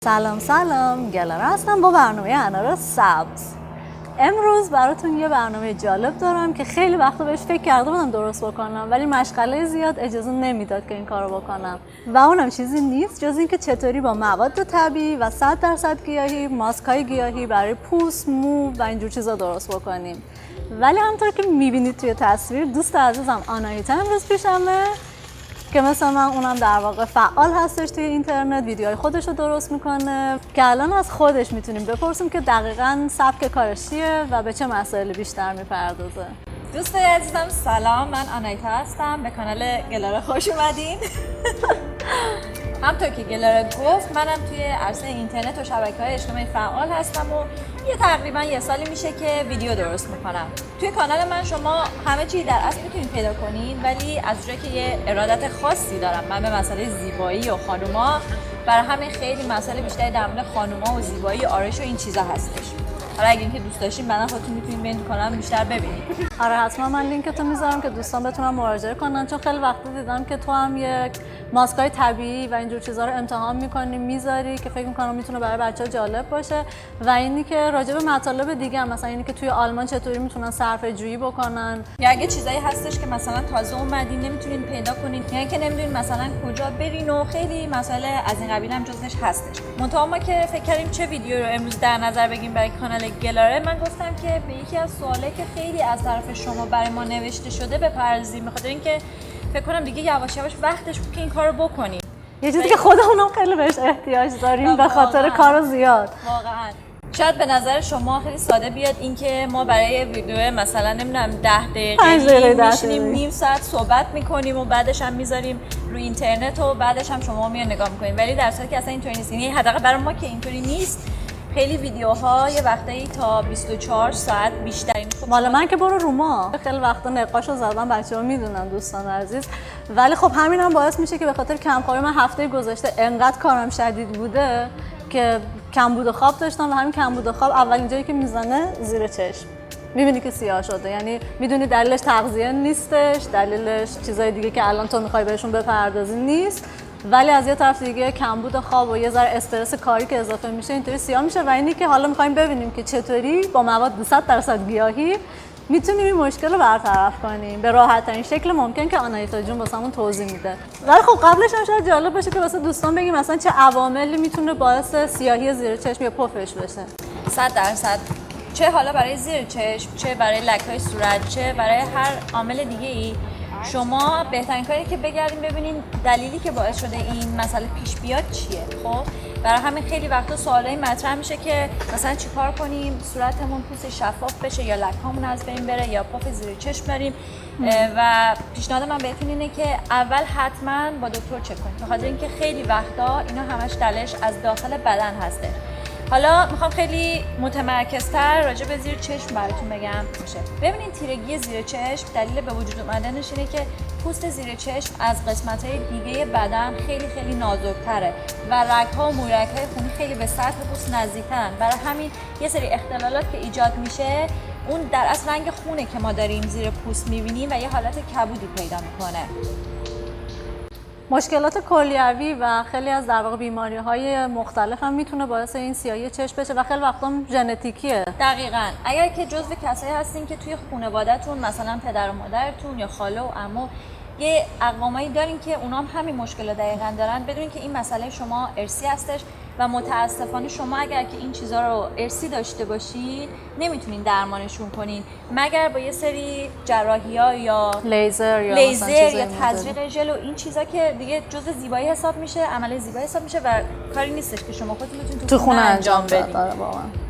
سلام گلر هستم با برنامه انار سبز. امروز براتون یه برنامه جالب دارم که خیلی وقتا بهش فکر کرده بودم درست بکنم ولی مشغله زیاد اجازه نمیداد که این کارو بکنم و اونم چیزی نیست جز اینکه چطوری با مواد طبیعی و 100% گیاهی ماسکای گیاهی برای پوست، مو و اینجور چیزا درست بکنیم. ولی همونطور که میبینید توی تصویر دوست عزیزم آناهیتا امروز پیشمه که مثل من اونم در واقع فعال هستش توی اینترنت، ویدیوهای خودش رو درست میکنه که الان از خودش میتونیم بپرسیم که دقیقاً سبک کارش چیه و به چه مسائل بیشتر میپردازه. دوستای عزیزم سلام، من آناهیتا هستم، به کانال گلاره خوش اومدین. همطور که گلاره گفت منم توی عرصه اینترنت و شبکه‌های اجتماعی فعال هستم و تقریبا یه سالی میشه که ویدیو درست میکنم. توی کانال من شما همه چی در اصل میتونید پیدا کنین، ولی از اونجایی که یه ارادت خاصی دارم من به مسئله زیبایی و خانوما، برای همین خیلی مسئله بیشتری در مورد خانوما و زیبایی آرایش و این چیزا هستش. حالا اگه اینکه دوست داشتین بعدا خودتون میتونید برین تو کانالم بیشتر ببینید. آره حتما من لینکتو میذارم که دوستان بتونن مراجعه کنن، چون خیلی وقتا دیدم که تو هم یک ماسکای طبیعی و اینجور چیزا رو امتحان میکنی میذاری که فکر میکنم میتونه برای بچه‌ها جالب باشه و اینی که راجع به مطالب دیگه هم مثلا اینی که توی آلمان چطوری میتونن صرفه جویی بکنن، یا اگه چیزایی هستش که مثلا تازه اومدین نمیتونین پیدا کنین یا اینکه نمیدونین مثلا کجا برین و خیلی مسائل از این قبیل هم جزش هستش. منتها ما که فکر کردیم چه ویدیو رو امروز در نظر بگیریم برای کانال گلاره، من گفتم که به یکی از سوالایی که خیلی از طرف شما برای ما نوشته شده بپردازیم، بخاطر اینکه فکر کنم دیگه یواش یواش وقتش بود که این کارو بکنیم. یه چیزی که خودمونم خیلی بهش احتیاج داریم به خاطر کار زیاد. واقعا شاید به نظر شما خیلی ساده بیاد اینکه ما برای ویدیو مثلا نمیدونم 10 دقیقه میشینیم نیم ساعت صحبت میکنیم و بعدش هم میذاریم روی اینترنت و بعدش هم شما میان نگاه میکنیم، ولی در صورتی که اصلا اینطوری نیست. یعنی حداقل برای ما که اینطوری نیست، خیلی ویدیوها یه وقتایی تا 24 ساعت بیشترین. مال من که برو روما خیلی وقتا نقاشو زدم، بچه‌ها میدونن دوستان عزیز، ولی خب همین هم باعث میشه که به خاطر کمکاری من هفته گذشته انقدر کارم شدید بوده که کمبود خواب داشتم و همین کمبود خواب اولین جایی که میزنه زیر چشم میبینی که سیاه شده. یعنی میدونی دلیلش تغذیه نیستش، دلیلش چیزای دیگه که الان تو میخوای بهشون بپردازی نیست، ولی از یه طرف دیگه کمبود خواب و یه ذره استرس کاری که اضافه میشه اینطوری سیاه میشه و اینی که حالا میخوایم ببینیم که چطوری با مواد 100% گیاهی میتونیم این مشکل رو برطرف کنیم به راحت ترین شکل ممکن که آناهیتا جون واسمون توضیح میده. ولی خب قبلش هم شاید جالب باشه که واسه دوستان بگیم مثلا چه عواملی میتونه باعث سیاهی زیر چشم یا پفش بشه. 100% چه حالا برای زیر چشم، چه برای لک‌های صورت، چه برای هر عامل دیگه ای، شما بهترین کاری که بگردین ببینین دلیلی که باعث شده این مسئله پیش بیاد چیه. خب برای همین خیلی وقتا سوالای مطرح میشه که مثلا چیکار کنیم صورتمون پوست شفاف بشه یا لک‌هامون از بین بره یا پف زیر چشم داریم و پیشنهاد من بهتون اینه که اول حتما با دکتر چک کنید، به خاطر اینکه خیلی وقتا اینا همش دلش از داخل بدن هسته. حالا میخوام خیلی متمرکزتر راجع به زیر چشم براتون بگم. ببینید تیرگی زیر چشم دلیل به وجود اومدنش اینه که پوست زیر چشم از قسمت‌های دیگه بدن خیلی نازک‌تره و رگ‌ها و مویرگ‌های خونی خیلی به سطح پوست نزدیک‌ترن. برای همین یه سری اختلالات که ایجاد میشه اون در اصل رنگ خونه که ما داریم زیر پوست می‌بینیم و یه حالت کبودی پیدا می‌کنه. مشکلات کلیوی و خیلی از در واقع بیماری‌های مختلف هم میتونه باعث این سیاهی چشم بشه و خیلی وقتا ژنتیکیه. دقیقاً اگر که جزو کسایی هستین که توی خانواده‌تون مثلا پدر و مادرتون یا خاله و عمو یه اقوامایی دارین که اونا هم همین مشکل دقیقاً دارن، بدونین که این مسئله شما ارثی هستش و متاسفانه شما اگر که این چیزا رو ارثی داشته باشین نمیتونین درمانشون کنین مگر با یه سری جراحی‌ها یا لیزر یا تزریق ژل و این چیزا که دیگه جزء زیبایی حساب میشه، عمل زیبایی حساب میشه و کاری نیستش که شما خودتون بتونین تو خونه انجام بدین.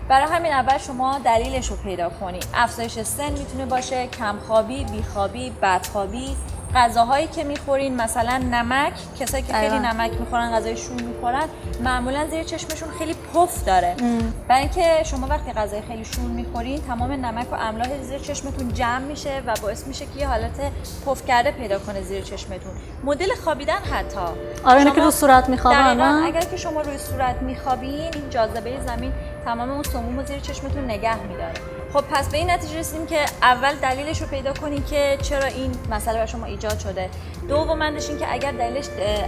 برای همین اول شما دلیلش رو پیدا کنین. افزایش سن میتونه باشه، کمخوابی، بیخوابی، بدخوابی، غذاهایی که میخورین مثلا نمک، کسایی که خیلی نمک میخورن غذای شور میخورن معمولا زیر چشمشون خیلی پف داره. برای اینکه شما وقتی غذای خیلی شور میخورین تمام نمک و املاح زیر چشمتون جمع میشه و باعث میشه که یه حالت پف کرده پیدا کنه زیر چشمتون. مدل خوابیدن حتی آره اینه که رو صورت میخوابن. اگر که شما روی صورت میخوابین این جاذبه زمین تمام اون سموم رو زیر چشمتون نگه میداره. خب پس به این نتیجه رسیدیم که اول دلیلش رو پیدا کنین که چرا این مسئله برای شما ایجاد شده. دومندش این که اگر دلیلش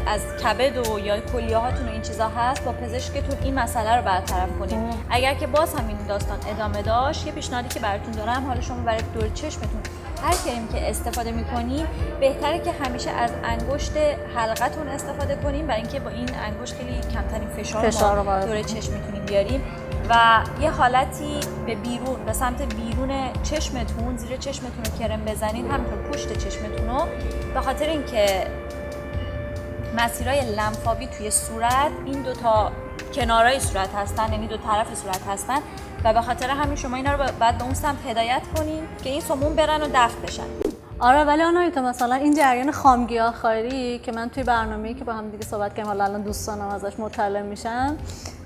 از کبد و یا کلیه هاتون و این چیزا هست، با پزشکتون این مسئله رو برطرف کنین. اگر که باز همین داستان ادامه داشت، یه پیشنهادی که براتون دارم، حالا شما برای دور چشمتون هر کریم که استفاده می‌کنین بهتره که همیشه از انگشت حلقتون استفاده کنین، برای اینکه با این انگشت خیلی کمترین فشار ما دور چشم میتونیم بیاریم و یه حالتی به بیرون، به سمت بیرون چشمتون، زیر چشمتون رو کرم بزنین، همینطور پشت چشمتون رو، به خاطر اینکه مسیرهای لنفاوی توی صورت این دو تا کنارهای صورت هستن، یعنی دو طرف صورت هستن و به خاطر همین شما اینا رو بعد به اون سمت هدایت کنین که این سموم برن و دفع بشن. آره ولی آنایتا مثلا این جریان خامگیاهخواری که من توی برنامه‌ای که با هم دیگه صحبت کردیم، حالا الان دوستانم ازش مطلع میشن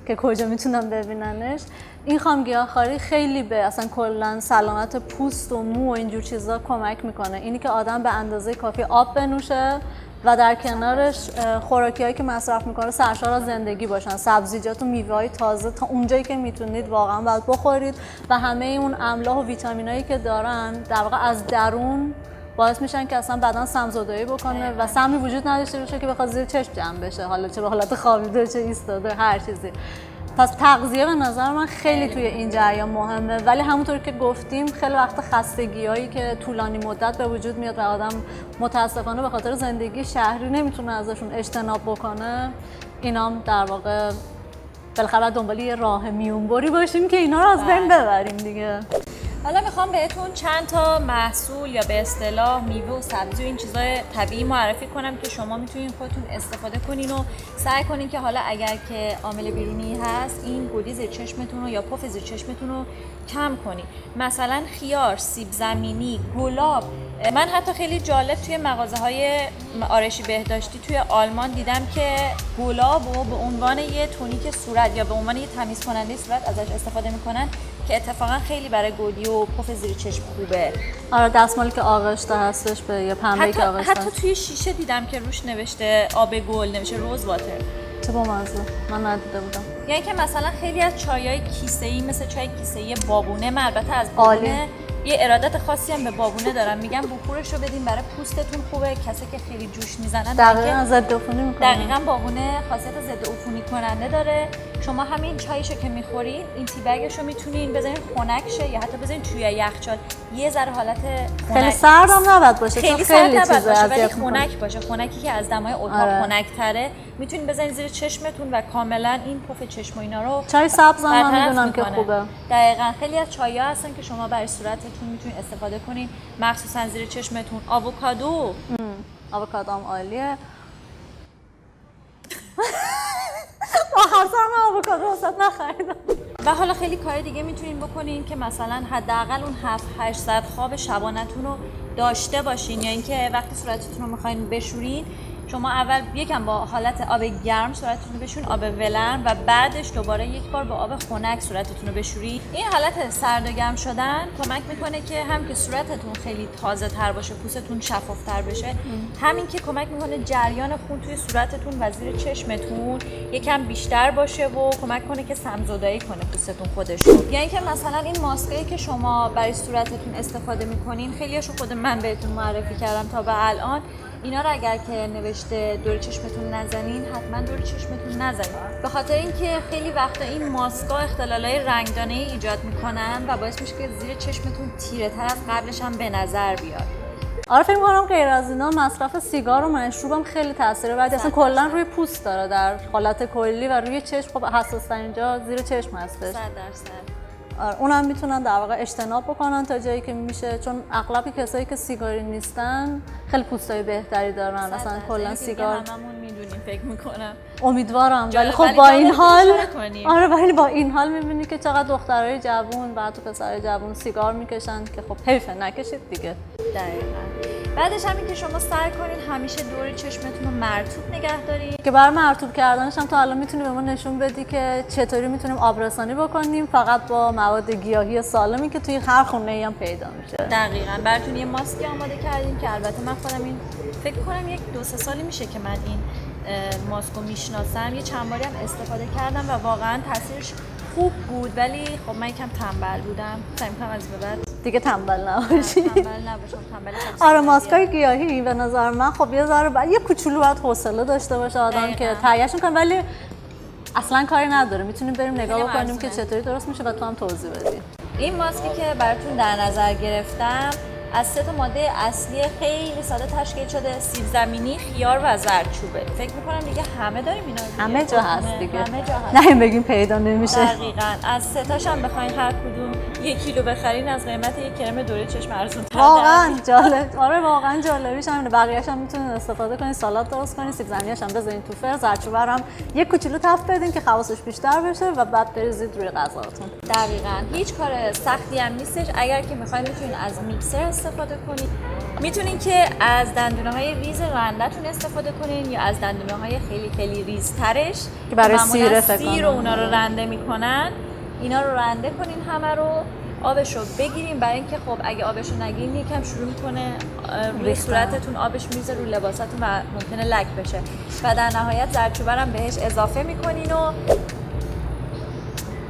که کجا میتونم ببیننش، این خامگیاهخواری خیلی به اصلا کلا سلامت پوست و مو و اینجور چیزا کمک میکنه. اینی که آدم به اندازه کافی آب بنوشه و در کنارش خوراکی‌هایی که مصرف میکنه سرشار از زندگی باشن، سبزیجات و میوه‌های تازه تا اونجایی که میتونید واقعا باید بخورید و همه اون املاح و ویتامینایی که دارن در واقع از درون باعث میشن که اصلا بدن سم‌زدایی بکنه و سمی وجود نداشته باشه که بخواد زیر چشم جمع بشه، حالا چه به حالت خوابیده چه ایستاده هر چیزی. پس تغذیه به نظر من خیلی توی این جریان مهمه، ولی همونطور که گفتیم خیلی وقت خستگیایی که طولانی مدت به وجود میاد و آدم متاسفانه به خاطر زندگی شهری نمیتونه ازشون اجتناب بکنه، اینام در واقع بالاخره دنبال یه راه میونبری باشیم که اینا رو از بین ببریم دیگه. حالا میخوام بهتون چند تا محصول یا به اصطلاح میوه و سبزی و این چیزای طبیعی معرفی کنم که شما میتونین خودتون استفاده کنین و سعی کنین که حالا اگر که عامل بیرونی هست این گودی زیر چشمتون رو یا پف زیر چشمتون رو کم کنین. مثلا خیار، سیب زمینی، گلاب. من حتی خیلی جالب توی مغازه‌های آرایشی بهداشتی توی آلمان دیدم که گلاب رو به عنوان یه تونیک صورت یا به عنوان یه تمیز کننده صورت ازش استفاده میکنن که اتفاقا خیلی برای گودی و پف زیر چشم خوبه. آره دستمالی که آغشته هستش به یه پنبه‌ای که آغشته حتی توی شیشه دیدم که روش نوشته آب گل، نوشته روز واتر. چه بامزه، من ندیده بودم. یعنی که مثلا خیلی از چایای کیسه‌ای مثل چای کیسه‌ای بابونه، من البته از بابونه یه ارادت خاصی هم به بابونه دارم، میگم بخورش رو بدین، برای پوستتون خوبه. کسی که خیلی جوش میزنن دقیقاً ضد عفونی میکنه. دقیقاً بابونه خاصیت ضد عفونی کننده داره. شما همین چایشو که میخورید این تی بگشو میتونین بزنین خنک شه یا حتی بزنین توی یخچال، یه ذره حالت خنک، خیلی سرد هم نباید باشه، خیلی خیلی سرد چیزا ولی خنک باشه، خنکی که از دمای اتاق خنک تره، میتونین بزنین زیر چشمتون و کاملا این پف چشم و اینا رو چای سبز هم میدونم که خوبه. دقیقاً خیلی از چای‌ها هستن که شما برای صورتتون میتونین استفاده کنین، مخصوصا زیر چشمتون. آووکادو آووکادو هم عالیه. آخر سر من آووکادو واسط نخریدم. و حالا خیلی کار دیگه میتونین بکنین که مثلا حداقل اون 7-8 ساعت خواب شبانه‌تون رو داشته باشین، یا اینکه وقتی صورتتون رو میخواین بشورین شما اول یکم با حالت آب گرم صورتتون رو بشورین، آب ولرم، و بعدش دوباره یک بار با آب خنک صورتتون رو بشورین. این حالت سرد و گرم شدن کمک میکنه که هم که صورتتون خیلی تازه تر باشه، پوستتون شفاف تر بشه، همین که کمک میکنه جریان خون توی صورتتون و زیر چشمتون یکم بیشتر باشه و کمک کنه که سم‌زدایی کنه پوستتون خودشون. یعنی که مثلا این ماسکایی که شما برای صورتتون استفاده میکنین، خیلیاشو خود من بهتون معرفی کردم تا به الان، اینا رو اگر که نوشته دور چشمتون نزنین، حتما دور چشمتون نزنین، به خاطر اینکه خیلی وقتا این ماسکا اختلالای رنگدانه‌ای ایجاد میکنن و باعث میشه که زیر چشمتون تیره تر از قبلش هم به نظر بیاد. آره فکر می‌کنم غیر از اینا مصرف سیگار و مشروب هم خیلی تاثیر بعد اصلا کلا روی پوست داره در حالت کلی و روی چشم. خب حساس ترین جا زیر چشم هستش. 100%. آره اونم میتونن در واقع اجتناب بکنن تا جایی که میشه، چون اغلب کسایی که سیگاری نیستن خیلی پوستای بهتری دارن. اصلا کلا سیگار هممون میدونیم فکر میکنم. امیدوارم، ولی خب با این حال آره ولی با این حال میبینی که چقدر دخترای جوون و حتی پسرای جوون سیگار میکشن که خب حیفه نکشید دیگه. دقیقاً. بعدش همین که شما سعی کنین همیشه دور چشمتون رو مرطوب نگه دارین، که برای مرطوب کردنش هم تا الان میتونی به ما نشون بدی که چطوری میتونیم آبرسانی بکنیم فقط با مواد گیاهی سالمی که توی هر خونه‌ای هم پیدا میشه. دقیقاً. براتون یه ماسکی آماده کردیم که البته من خودم این فکر کنم 1-2 سالی میشه که من این ماسکو میشناسم، یه چند باری هم استفاده کردم و واقعاً تاثیرش خوب بود ولی خب من یکم تنبل بودم. سعی می‌کنم از به بعد دیگه تنبل نباشی. تنبل نباشم. تنبل آره ماسکای گیاهی به نظر من خب یه ذره یه کوچولو باید حوصله داشته باشه آدم که تهیه‌اش کنه، ولی اصلا کاری نداره، میتونیم بریم نگاه بکنیم که چطوری درست میشه و تو هم توضیح بدی. این ماسکی که براتون در نظر گرفتم از 3 تا ماده اصلی خیلی ساده تشکیل شده: سیب زمینی، خیار و زردچوبه. فکر می‌کنم دیگه همه داریم اینا دیگه. همه جا هست دیگه. همه جا هست. نه این بگیم پیدا نمیشه. دقیقاً. از 3 تاش هم بخواید هر کدوم 1 کیلو بخرین از قیمت یک کرم دوره چشم ارزون‌تر. واقعا جالب. آره واقعا جالبیش همینه. بقیه‌اش هم میتونید استفاده کنید، سالاد درست کنید، سیب زمینی‌اش هم بذارین تو فر، زردچوبه هم یک کوچولو تفت بدین که خواصش بیشتر بشه و بعد بریزید روی غذاتون. دقیقاً. هیچ کار سختی هم نیستش. اگر که می‌خواید میتونید از میکسر استفاده کنید. میتونین که از دندونه‌های ریز رنده‌تون استفاده کنین یا از دندونه‌های خیلی خیلی ریزترش که برای معمولاً سیر سیر و اونا رو رنده میکنن. اینا رو رنده کنین، همه رو آبش رو بگیرین، برای اینکه خب اگه آبش رو نگیرین یکم شروع میکنه روی صورتتون آبش میریزه، روی لباساتون و ممکنه لک بشه. و در نهایت زردچوبه هم بهش اضافه میکنین و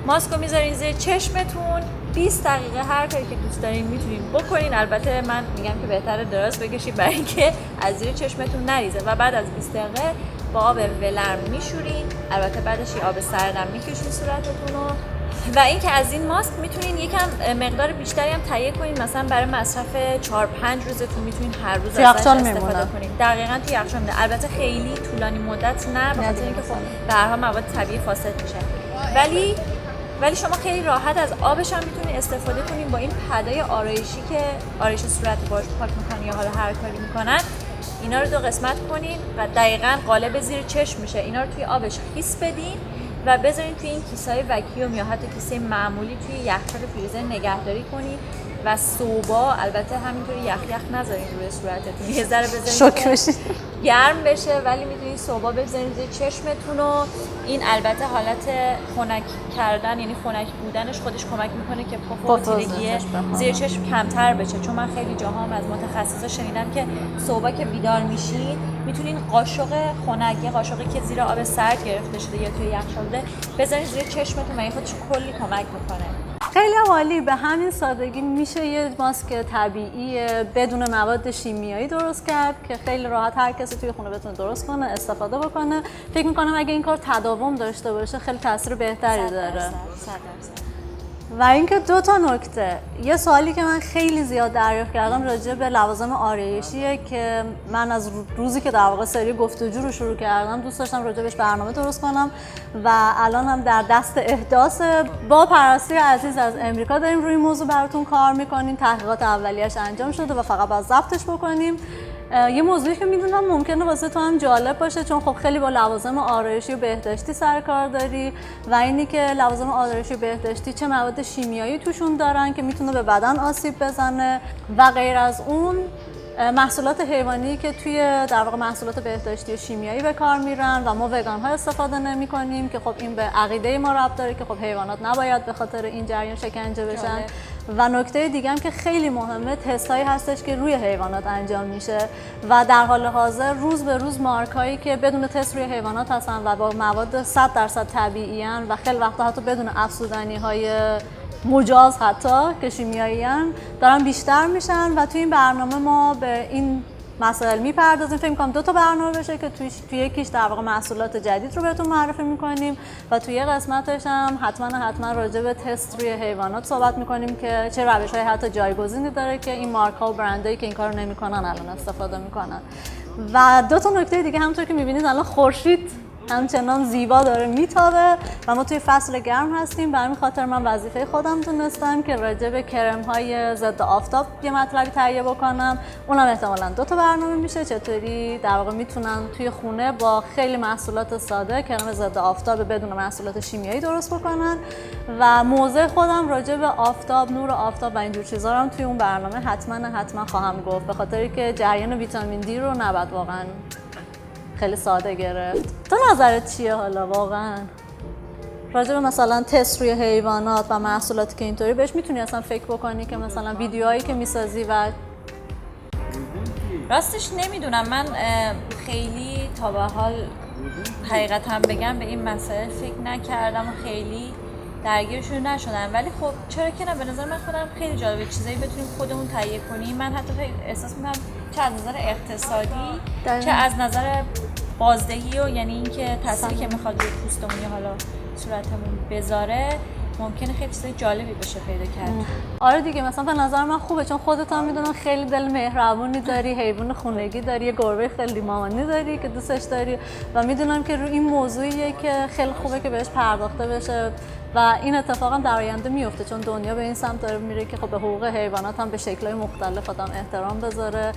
ماسکو میذارین زیر چشمتون. 20 دقیقه هر کاری که دوست دارین میتونین بکنین. البته من میگم که بهتره دراز بکشید برای اینکه از زیر چشمتون نریزه و بعد از 20 دقیقه با آب ولرم میشورین. البته بعدش آب سردم میکشین صورتتون رو. و اینکه از این ماسک میتونین یکم مقدار بیشتری هم تهیه کنین، مثلا برای مصرف 4-5 روزتون میتونین هر روز ازش استفاده کنین. دقیقاً توی یخچال میمونه. البته خیلی طولانی مدت نه، به خاطر اینکه خب به هر حال مواد طبیعی فاسد میشه. ولی شما خیلی راحت از آبش هم میتونید استفاده کنین با این پدای آرایشی که آرایش صورت باش پاک میکنن یا حالا هر کاری میکنن. اینا رو 2 قسمت کنین و دقیقاً قالب زیر چشم میشه. اینا رو توی آبش خیس بدین و بذارین توی این کیسه‌های وکیوم یا حتی کیسه معمولی توی یخچال فریزر نگهداری کنین و صبح البته همینطوری یخ نذارین روی صورتتون، یه ذره بذارین که گرم بشه، ولی میتونید صبح بذارین زیر چشمتون و این البته حالت خنک کردن، یعنی خنک بودنش خودش کمک میکنه که پف و تیرگی زیر چشم کمتر بشه. چون من خیلی جاها از متخصصا شنیدم که صبح که بیدار میشین میتونین قاشق خنک، یه قاشقی که زیر آب سرد گرفته شده یا توی یخچال بوده بذارین زیر چشمتون و این خودش کلی کمک میکنه. خیلی عالی. به همین سادگی میشه یه ماسک طبیعی بدون مواد شیمیایی درست کرد که خیلی راحت هر کسی توی خونه بتونه درست کنه، استفاده بکنه. فکر میکنم اگه این کار تداوم داشته باشه خیلی تاثیر بهتری داره. 100%. و اینکه 2 تا نکته. یه سوالی که من خیلی زیاد دریافت کردم راجع به لوازم آرایشیه که من از روزی که در واقع سری گفتگو رو شروع کردم دوست داشتم راجع بهش برنامه درست کنم و الان هم در دست احداث. با پرستی عزیز از امریکا داریم روی موضوع براتون کار میکنیم. تحقیقات اولیه‌اش انجام شده و فقط باید ضبطش بکنیم. یه موضوعی که میدونم ممکنه واسه تو هم جالب باشه، چون خب خیلی با لوازم آرایشی و بهداشتی سر کار داری و اینی که لوازم آرایشی و بهداشتی چه مواد شیمیایی توشون دارن که میتونه به بدن آسیب بزنه و غیر از اون محصولات حیوانی که توی در واقع محصولات بهداشتی و شیمیایی به کار میرن و ما وگان ها استفاده نمی کنیم که خب این به عقیده ما ربط داره که خب حیوانات نباید به خاطر این جریان شکنجه بشن. و نکته دیگه هم که خیلی مهمه، تستایی هستش که روی حیوانات انجام میشه و در حال حاضر روز به روز مارکایی که بدون تست روی حیوانات هستن و با مواد 100% طبیعی ان و خیلی وقتا حتی بدون افزودنی های مجاز حتی که شیمیایی ان دارن بیشتر میشن و توی این برنامه ما به این مسائل میپردازیم. فکر می‌کنم 2 تا برنامه بشه که توی یکیش در واقع محصولات جدید رو بهتون معرفی می‌کنیم و توی قسمتش هم حتما راجع به تست روی حیوانات صحبت می‌کنیم که چه روش‌های حتی جایگزینی داره که این مارک‌ها و برندایی که این کارو نمی‌کنن الان استفاده می‌کنن. و 2 تا نکته دیگه همونطور که می‌بینید الان خورشید همچنان زیبا داره میتابه و ما توی فصل گرم هستیم. به همین خاطر من وظیفه خودم دونستم که راجع به کرم‌های ضد آفتاب یه مطلبی تهیه بکنم. اونم احتمالاً 2 تا برنامه میشه، چطوری در واقع میتونن توی خونه با خیلی محصولات ساده کرم ضد آفتاب بدون محصولات شیمیایی درست بکنن و موضع خودم راجع به آفتاب، نور آفتاب و اینجور چیزا رو هم توی اون برنامه حتما خواهم گفت، به خاطر که جریان ویتامین دی رو نباید واقعاً خیلی ساده گرفت. تو نظرت چیه حالا واقعا راجع به مثلا تست روی حیوانات و محصولاتی که اینطوری بهش میتونی اصلا فکر بکنی که مثلا ویدیوهایی که میسازی و راستش نمیدونم، من خیلی تا به حال حقیقتا بگم به این مسائل فکر نکردم و خیلی درگیرشون نشدن. ولی خب چرا که نه، به نظر من خودم خیلی جالبه چیزایی بتونیم خودمون تهیه کنیم. من حتی احساس می‌کنم چه از نظر اقتصادی چه از نظر بازدهی و یعنی اینکه تأثیری که میخواد روی پوستمون یا حالا صورتمون بذاره ممکنه خیلی چیزای جالبی بشه پیدا کرد. آره دیگه، مثلا به نظر من خوبه چون خودت هم میدونم خیلی دل مهربونی داری، حیوان خونگی داری، یه گربه خیلی مامانی داری که دوستش داری و میدونم که روی این موضوعیه که خیلی خوبه که بهش پرداخته بشه و این اتفاقا در آینده میفته چون دنیا به این سمت داره میره که خب به حقوق حیوانات هم به شکل‌های مختلف آدم احترام بذاره.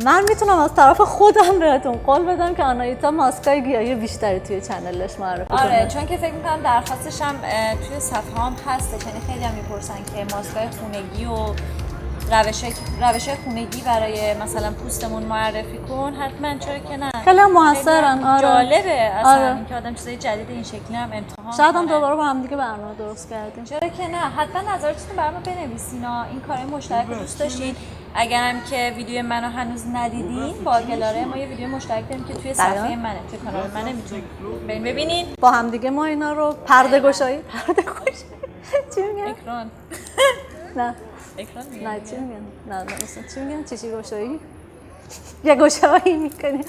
من میتونم از طرف خودم بهتون قول بدم که آناهیتا ماسکای گیاهی بیشتری توی چنلش معرفی کنه. آره، چون که فکر میکنم درخواستش هم توی صفحه هم هستش، یعنی خیلی هم میپرسن که ماسکای خونگی و روش خونگی برای مثلا پوستمون معرفی کن. حتما، چرا که نه، خیلی هم موثرن. آره. جالبه اصلا آره. اینکه آدم چیزای جدید این شکلی هم امتحان شاید هم کنه. دوباره با هم دیگه برنامه درست کردیم. چرا که نه، حتما نظراتتون برام بنویسین. این کارهای مشترک رو دوست داشتین. اگرم که ویدیو منو هنوز ندیدین، با گلاره ما یه ویدیو مشترک داریم که توی صفحه منه، توی کانال منه، میتونید برین ببینین. با هم دیگه ما اینا رو پرده گشایی چی میگن؟ اکران نه اکران میگن. نه چی میگن؟ نه مثلا چی میگن؟ چیشی گشایی؟ یه گشایی میکنیم.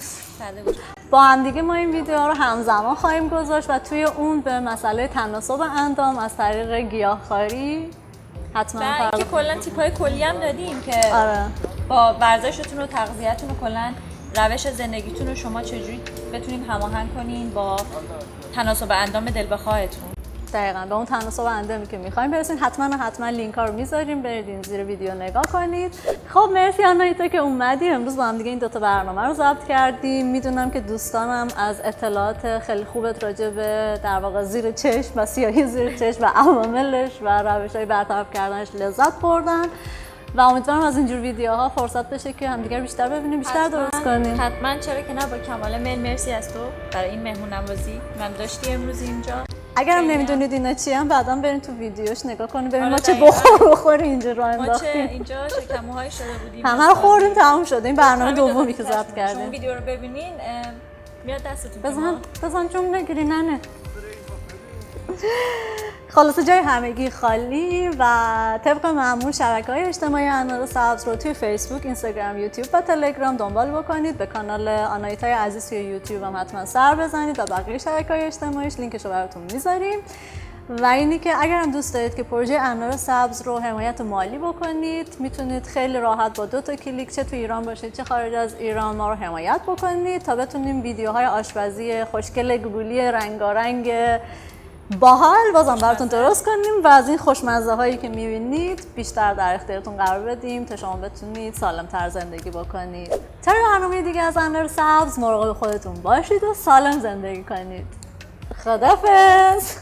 با هم دیگه ما این ویدیو رو همزمان خواهیم گذاشت و توی اون به مسئله تناسب اندام از طریق گیاهخواری حتما و اینکه کلا تیپ‌های کلی هم دادیم که آره. با ورزشتون و تغذیه‌تون و کلا روش زندگیتون رو شما چجوری بتونین هماهنگ کنین با تناسب اندام دل بخواهتون. دقیقاً به اون تناسب اندامی که می‌خوایم برسین. حتما لینک ها رو میذاریم، برید این زیر ویدیو نگاه کنید. خب مرسی آناهیتا که اومدی. امروز با هم دیگه این دوتا برنامه رو ضبط کردیم. میدونم که دوستانم از اطلاعات خیلی خوبت راجع به در واقع زیر چشم و سیاهی زیر چشم و عواملش و روش‌های برطرف کردنش لذت بردن و امیدوارم از اینجور ویدیوها فرصت بشه که همدیگر بیشتر ببینیم، بیشتر درست کنیم. حتما، چرا که نه، با کمال میل. مرسی از تو برای این مهمون نوازی من داشتی امروز اینجا. اگرم نمیدونید اینا چی هم بعداً برین تو ویدیوش نگاه کنید ببین آره ما چه بخوری اینجا رو انداختیم. ما چه اینجا شکموهای شده بودیم. همه رو خوردیم تموم شده. این برنامه دومی که ضبط کردیم. شما ویدیو رو ببینین میاد دستتون. بزن چون نگیری ننه. خلاصه جای همگی خالی و طبق معمول شبکه‌های اجتماعی انار سبز رو توی فیسبوک، اینستاگرام، یوتیوب و تلگرام دنبال بکنید. به کانال آناهیتای عزیز توی یوتیوب هم حتما سر بزنید و بقیه شبکه‌های اجتماعیش لینکش رو براتون میذاریم. و اینی که اگر هم دوست دارید که پروژه انار سبز رو حمایت مالی بکنید، میتونید خیلی راحت با 2 تا کلیک چه تو ایران باشید چه خارج از ایران ما رو حمایت بکنید تا بتونیم ویدیوهای آشپزی خوشگل گلولی رنگارنگ باحال بازم براتون درست کنیم و از این خوشمزه هایی که میبینید بیشتر در اختیارتون قرار بدیم تا شما بتونید سالم‌تر زندگی بکنید. تا برنامه دیگه از انار سبز مراقب خودتون باشید و سالم زندگی کنید. خداحافظ.